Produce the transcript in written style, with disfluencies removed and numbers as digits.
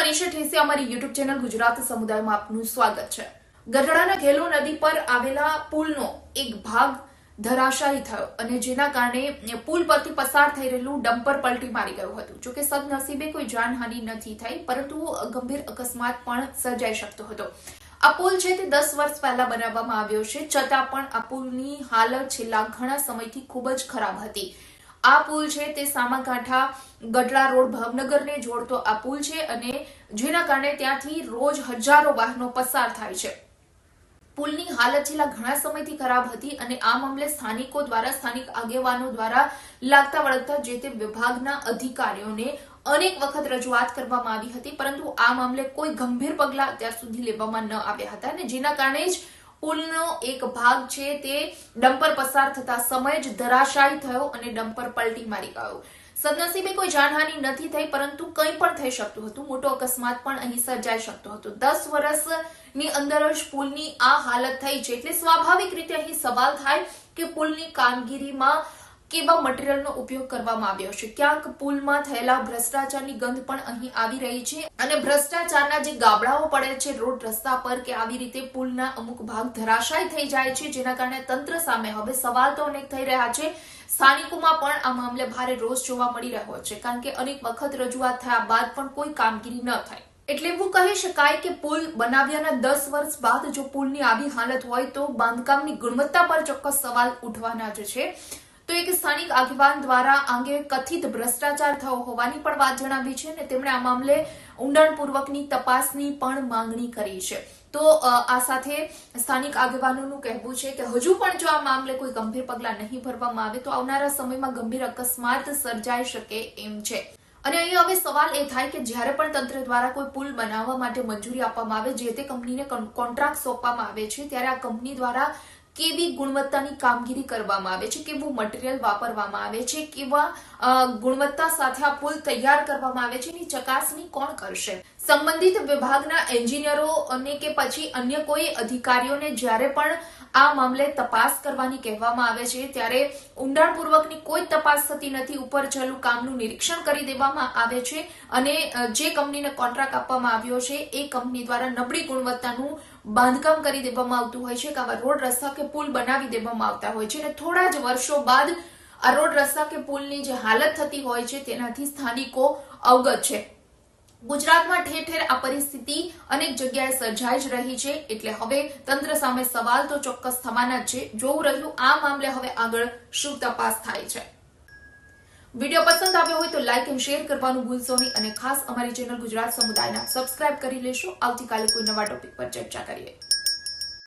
મનીષા ઠેસિયા અમારી YouTube channel Gujarat સમુદાયમાં આપનું સ્વાગત છે। ગઢડાના ઘેલો નદી પર આવેલા પુલનો એક ભાગ ધરાશાયી થયો અને જેના કારણે પુલ પરથી પસાર થઈ રહેલું ડમ્પર પલટી મારી ગયું હતું। જો કે સદનસીબે કોઈ જાનહાનિ નથી થઈ, પરંતુ ગંભીર અકસ્માત પણ સર્જાઈ શકતો હતો। આ પુલ છે તે 10 વર્ષ પહેલા બનાવવામાં આવ્યો છે, છતાં પણ આ પુલની હાલત છેલ્લા ઘણા સમયથી ખૂબ જ ખરાબ હતી। આ પુલ છે તે સામાકાંઠા ગઢડા રોડ ભાવનગરને જોડતો આ પુલ છે અને જેના કારણે ત્યાંથી રોજ હજારો વાહનો પસાર થાય છે। પુલની હાલત છેલ્લા ઘણા સમયથી ખરાબ હતી અને આ મામલે સ્થાનિક આગેવાનો દ્વારા લાગતા વળગતા જે તે વિભાગના અધિકારીઓને અનેક વખત રજૂઆત કરવામાં આવી હતી, પરંતુ આ મામલે કોઈ ગંભીર પગલાં અત્યાર સુધી લેવામાં ન આવ્યા હતા અને જેના કારણે જ પુલનો એક ભાગ છે તે ડમ્પર પસાર થતા સમયે જ ધરાશાયી થયો અને ડમ્પર પલટી મારી ગયો। સદનસીબે કોઈ જાનહાનિ નથી થઈ, પરંતુ કંઈ પણ થઈ શકતું હતું। મોટો અકસ્માત પણ અહીં સર્જાઈ શકતો હતો। 10 વર્ષની અંદર જ પુલની આ હાલત થઈ છે, એટલે સ્વાભાવિક રીતે અહીં સવાલ થાય કે પુલની કામગીરીમાં કેવા મટીરીયલનો ઉપયોગ કરવામાં આવ્યો છે। ક્યાંક પુલમાં થયેલા ભ્રષ્ટાચારની ગંધ પણ અહીં આવી રહી છે અને ભ્રષ્ટાચારના જે ગાબડાઓ પડે છે રોડ રસ્તા પર કે આવી રીતે પુલના અમુક ભાગ ધરાશાયી થઈ જાય છે, જેના કારણે તંત્ર સામે હવે સવાલ તો અનેક થઈ રહ્યા છે। સ્થાનિકોમાં પણ આ મામલે ભારે રોષ જોવા મળી રહ્યો છે, કારણ કે અનેક વખત રજૂઆત થયા બાદ પણ કોઈ કામગીરી ન થઈ। એટલે એવું કહી શકાય કે પુલ બનાવ્યાના 10 વર્ષ બાદ જો પુલની આવી હાલત હોય તો બાંધકામની ગુણવત્તા પર ચોક્કસ સવાલ ઉઠવાના જ છે। તો એક સ્થાનિક આગેવાન દ્વારા અંગે કથિત ભ્રષ્ટાચાર થયો હોવાની પણ વાત જણાવી છે અને તેમણે આ મામલે ઊંડાણપૂર્વકની તપાસની પણ માંગણી કરી છે। તો આ સાથે સ્થાનિક આગેવાનોનું કહેવું છે કે હજુ પણ જો આ મામલે કોઈ ગંભીર પગલાં નહીં ભરવામાં આવે તો આવનારા સમયમાં ગંભીર અકસ્માત સર્જાઈ શકે એમ છે। અને અહીં હવે સવાલ એ થાય કે જ્યારે પણ તંત્ર દ્વારા કોઈ પુલ બનાવવા માટે મંજૂરી આપવામાં આવે, જે તે કંપનીને કોન્ટ્રાક્ટ સોંપવામાં આવે છે, ત્યારે આ કંપની દ્વારા કેવી ગુણવત્તાની કામગીરી કરવામાં આવે છે, કેવું મટીરીયલ વાપરવામાં આવે છે, કેવા ગુણવત્તા સાથે આ પુલ તૈયાર કરવામાં આવે છે, એની ચકાસણી કોણ કરશે? સંબંધિત વિભાગના એન્જિનિયરો અને કે પછી અન્ય કોઈ અધિકારીઓને જ્યારે પણ આ મામલે તપાસ કરવાની કહેવામાં આવે છે ત્યારે ઊંડાણપૂર્વકની કોઈ તપાસ થતી નથી। ઉપર ચાલુ કામનું નિરીક્ષણ કરી દેવામાં આવે છે અને જે કંપનીને કોન્ટ્રાક્ટ આપવામાં આવ્યો છે એ કંપની દ્વારા નબળી ગુણવત્તાનું બાંધકામ કરી દેવામાં આવતું હોય છે, કે આવા રોડ રસ્તા કે પુલ બનાવી દેવામાં આવતા હોય છે અને થોડા જ વર્ષો બાદ આ રોડ રસ્તા કે પુલની જે હાલત થતી હોય છે તેનાથી સ્થાનિકો અવગત છે। ગુજરાતમાં ઠેર ઠેર આ પરિસ્થિતિ અનેક જગ્યાએ સર્જાઈ જ રહી છે, એટલે હવે તંત્ર સામે સવાલ તો ચોક્કસ થવાના જ છે। જોવું રહ્યું આ મામલે હવે આગળ શું તપાસ થાય છે। વિડીયો પસંદ આવ્યો હોય તો લાઇક એન્ડ શેર કરવાનું ભૂલશો નહીં અને ખાસ અમારી ચેનલ ગુજરાત સમુદાયના સબસ્ક્રાઇબ કરી લેશો। આવતીકાલે કોઈ નવા ટોપિક પર ચર્ચા કરીએ।